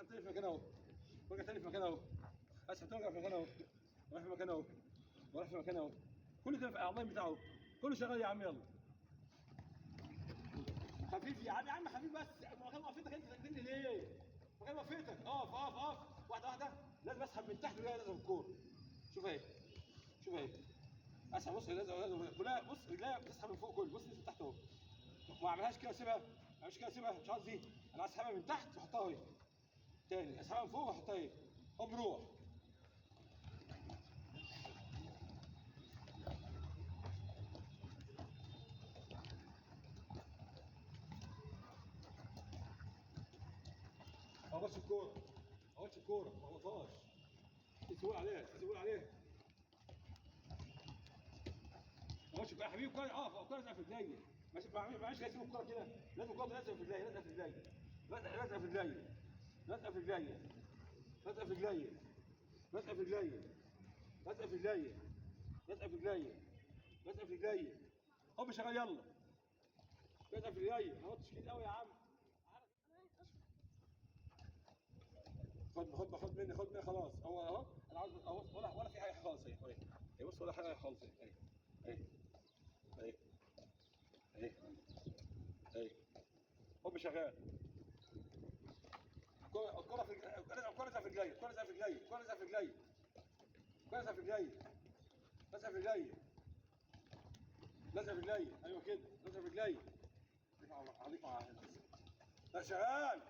اسحب تاني في مكانه اهو، وارجع تاني في مكانه اهو، اسحب تاني وارجع في مكانه اهو، وراح في مكانه اهو، وراح في مكانه اهو، كل ده في الاعضاء بتاعه، كله شغال يا عم. يلا خفيف يا عم، يا عم خفيف بس. مكان وقفتك انت تجنني ليه؟ مكان وقفتك اقف اقف اقف، واحده واحده. لازم اسحب من تحت ولا لازم الكوره. شوف اهي، شوف اهي، اسحب. بص لازم كلها، بص رجليها بتسحب من فوق كله، بص من تحت اهو. ما اعملهاش كده اسيبها، ما اعملش كده اسيبها، مش قصدي. انا اسحبها من تحت واحطها اهي تاني، اسحبها من فوق واحطها اهي، هوب روح. ما اخبطش الكوره، ما اخبطش الكوره، ما اخبطهاش. تسوق عليها، تسوق عليها. ما اخبطش يا حبيبي الكوره، اه الكوره لازقه في رجليا. ما معلش اسيب الكوره كده، لازم الكوره لازقه في رجليا، لازقه في رجليا، لازقه في رجليا، لازقه في رجليا، لازقه في رجليا، لازقه في رجليا، لازقه في رجليا، لازقه في رجليا، لازقه في رجليا. هوب شغال يلا. لازقه في رجليا، ما احطش كده قوي يا عم. خد مني، خد مني خلاص. هو اهو انا عاوز اهو، ولا في حاجه خالص اهي اهي. بص ولا حاجه خالص اهي اهي اهي اهي اهي. هوب شغال. الكرة في الكرة في رجلي، الكرة في رجلي، الكرة في رجلي، الكرة في رجلي، لازقه في رجلي، لازقه في رجلي. ايوه كده، لازقه في رجلي. عليك مع لا شغال.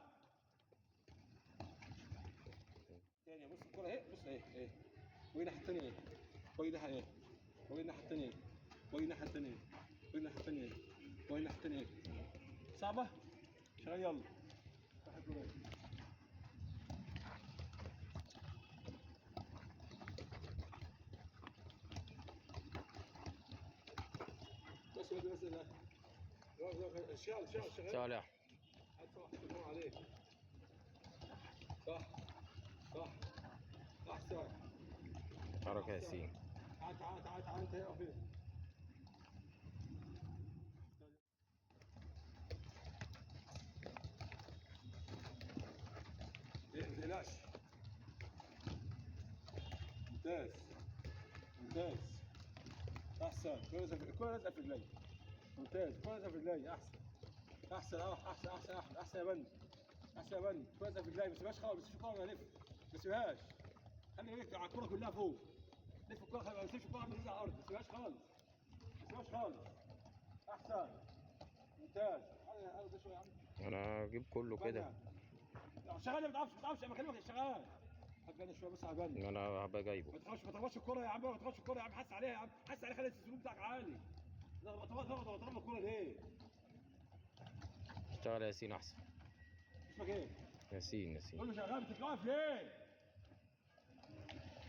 تاني بص الكرة اهي، بص اهي اهي، وهي الناحية التانية اهي، وهي الناحية اهي، وهي الناحية التانية اهي، وهي الناحية التانية اهي، وهي الناحية التانية اهي، وهي الناحية التانية اهي. صعبة؟ شغال يلا. بس هو ده بس ده. شغال شغال شغال. صالح. صح، برافو عليك. صح صح، احسن. حركة ياسين. تعال تعال تعال تعال انت اقف هنا. ما تقلقش. ممتاز ممتاز، احسن. الكرة لازقه في رجلي. ممتاز، الكرة لازقه في رجلي. احسن احسن، احسن احسن احسن احسن يا بني، احسن يا بني. الكرة لازقه في رجلي، ما تسيبهاش خالص، ما تسيبش الكرة ولا لف، ما تسيبهاش. خلي بالك على الكرة كلها فوق. لف الكرة، ما تسيبش الكرة تنزل على الارض، ما تسيبهاش خالص، ما تسيبهاش خالص. احسن ممتاز. انا ده شويه يا عم. انا اجيب كله كده. شغال. ما تعرفش انا بكلمك شغال. هتبان شويه بس عجبني. انا هبقى جايبه. ما تخبطش الكوره يا عم، ما تخبطش الكوره يا عم، حس عليها يا عم، حس عليها، خلي السلوك بتاعك عالي. لا طلب الكوره ليه؟ اشتغل يا ياسين احسن. اسمك ايه؟ ياسين قول له شغال، بتتوقف ليه؟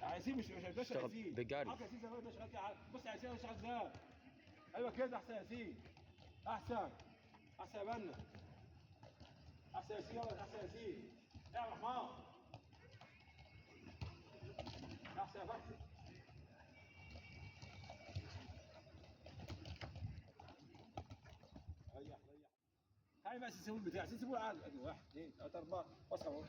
يا ياسين مش ده اشتغل ياسين. بجري. معاك ياسين زي ما انت شغال كده. بص يا ياسين شغال ازاي؟ ايوه كده احسن يا ياسين، احسن احسن يا بنا، احسن يا ياسين، احسن يا ياسين. يا عبد الرحمن احسن يا فتحي. ريح ريح. هاي بس السيبول بتاعي، السيبول عادي. ادي 1 2 3 4 واسحب اهو،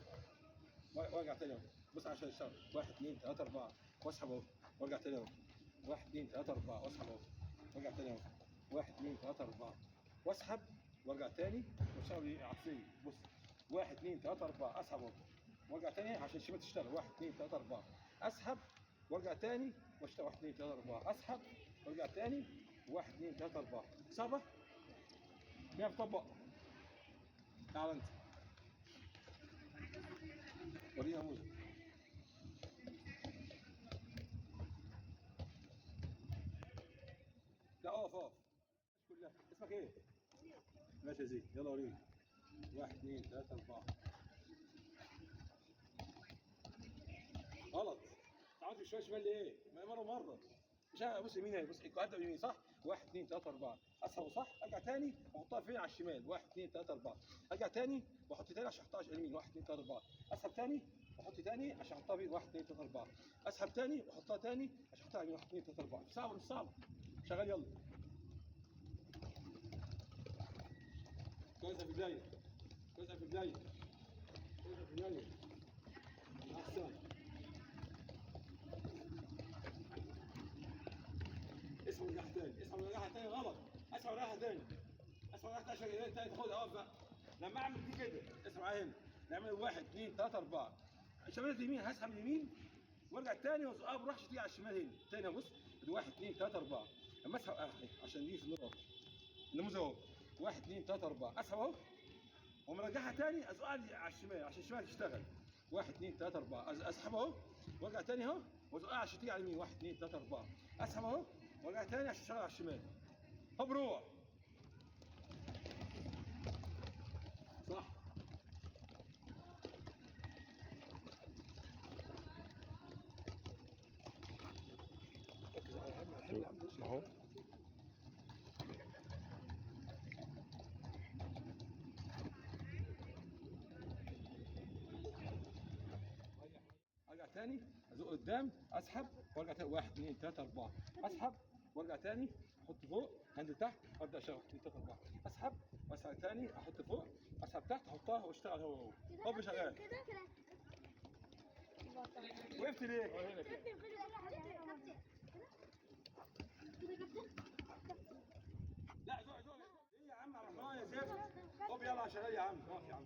وارجع تاني اهو. بص عشان الشغل 1 2 3 4 واسحب اهو، وارجع تاني اهو. 1 2 3 4 واسحب اهو، وارجع تاني اهو. 1 2 3 4 واسحب، وارجع تاني. والشغل عكسيه. بص 1 2 3 4 اسحب اهو، وارجع تاني عشان الشمال تشتغل. 1 2 3 4 اسحب، وارجع تاني واشتغل. 1 2 3 4 اسحب، وارجع تاني. 1 2 3 4. صعبه؟ كيف طبق؟ تعال انت ورينا موزة. لا اقف اقف كلها. اسمك ايه؟ ماشي يا زين، يلا وريني. 1 2 3 4. غلط. تعالوا شويه شمال ليه؟ مره مش بص يمين اهي، بص ابدا يمين صح. 1 2 3 4 اسحب صح، ارجع تاني واحطها فين؟ على الشمال. 1 2 3 4 ارجع تاني واحط تاني عشان احطها على اليمين. 1 2 3 4 اسحب تاني واحط تاني عشان احطها فين؟ 1 2 3 4 اسحب تاني واحطها تاني عشان احطها على اليمين. 1 2 3 4. صعبه مش صعبه. شغال يلا. كويسه في البدايه، كويسه في البدايه، كويسه في البدايه. اسحب ورجعها تاني غلط. اسحب ورجعها تاني. اسحب ورجعها تاني عشان تاني تاخدها اقف بقى. لما اعمل دي كده اسحب معايا هنا. نعمل 1 2 3 4. شمال اليمين هسحب اليمين وارجع تاني وازقها براحتي تيجي على الشمال هنا. تاني بص 1 2 3 4. لما اسحب عشان دي في النقط. النموذج اهو 1 2 3 4 اسحب اهو. ومرجعها تاني ازقها على الشمال عشان الشمال تشتغل. 1 2 3 4 اسحب اهو وارجع تاني اهو وازقها عشان تيجي على اليمين. 1 2 3 4 اسحب اهو وارجع تاني عشان تشتغل على الشمال. طب روح صح. اهو. ارجع تاني ازق قدام اسحب وارجع تاني 1 2 3 4 اسحب وارجع تاني احط فوق هنزل تحت وابدا اشتغل 1 2 3 4 اسحب واسحب تاني احط فوق اسحب تحت احطها واشتغل هو هو شغال. وقفت ليه؟ هنا كده. لا زق زق ايه يا عم على الله يا زفت. طب يلا عشان يا عم اقف يا عم.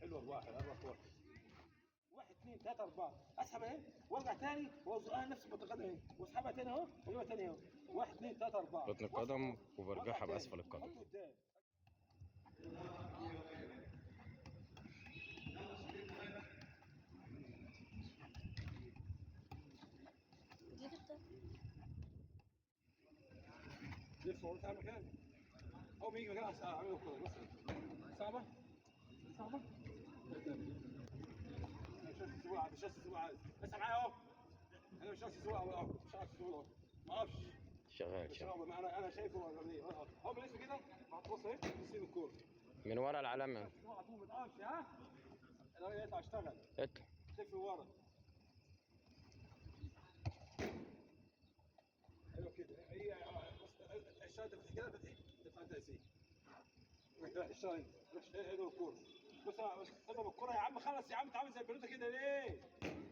حلوه الواحد اروح 1 2 3 4 اسحب اهي وارجع تاني وازقها نفس المنطقه اهي واسحبها تاني اهو واجيبها تاني اهو 1 2 3 4 بطن القدم وبرجعها باسفل القدم. حط قدام. لف ورا تعمل مكان اول ما يجي مكان اعمله كده بص صعبه صعبه. مش هسه عادي اسحب معايا اهو. انا مش هسه اهو مش هسه اهو ما اقفش. شغال. انا شايفه هو بالاسم كده هتبص اهي تسيب الكوره من ورا العلامة. على طول ما تقفش ها. انا يطلع اشتغل اطلع. لف ورا. ايوه كده هي الشاطر كده تدفع تأثير. اشتغل اضرب الكوره. بص اضرب الكوره يا عم خلص يا عم. انت عامل زي البنوته كده ليه؟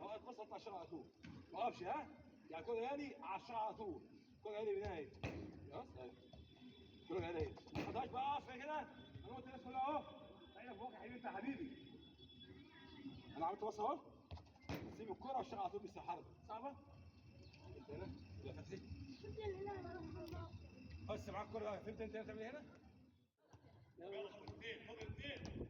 اهو بص اطلع الشارع على طول ما اقفش ها. يعني الكوره جالي على الشارع على طول. الكوره جالي من هنا اهي خلاص اهي. الكوره جالي اهي ما تحطهاش بقى اقف كده. انا قلت الناس كلها اهو عينك فوق يا حبيبي انت حبيبي. انا عملت بص اهو سيب الكوره والشارع على طول بيسحبها صعبه. انت هنا يا فتحي بس معاك الكوره فهمت انت بتعمل هنا؟ يلا خد الاثنين خد الاثنين.